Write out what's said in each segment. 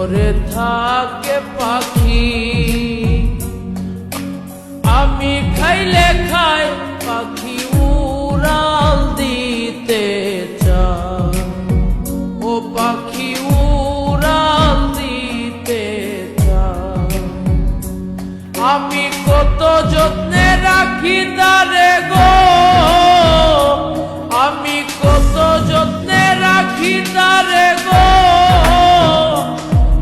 ঘরে থাকে পাখি, আমি খাইলে খাই পাখি উড়াল দিতে চায়, ও পাখি উড়াল দিতে চায়। আমি কত যত্নে রাখি তারে গো, আমি কত যত্নে রাখি তারে গো,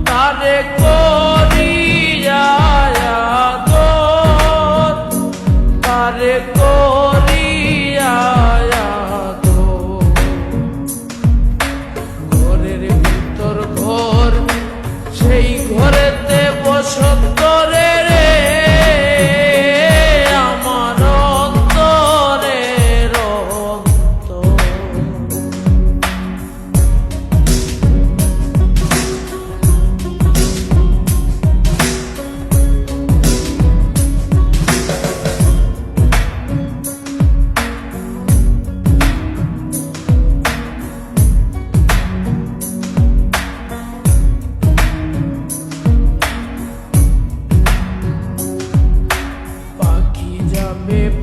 তারে করিয়া আদর, তারে করিয়া আদর। ঘরের ভিতর ঘর, সেই ঘরেতে বসন্ত রে রে আমার অন্তরের অন্তর।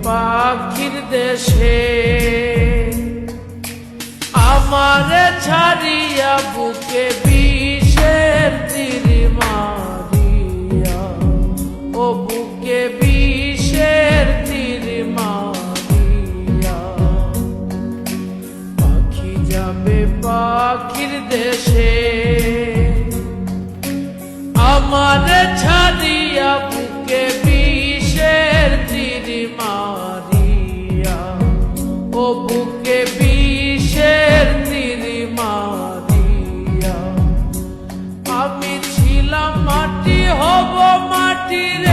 পাখির দেশে আমারে ছাড়িয়া বুকে বিষের তীর মারিয়া, ও বুকে বিষের তীর মারিয়া। পাখি যাবে পাখির দেশে আমারে ছাড়িয়া বুকে বিষের তীর মারিয়া, ও বুকে বিষের তীর মারিয়া। আমি ছিলাম মাটি, হব মাটি রে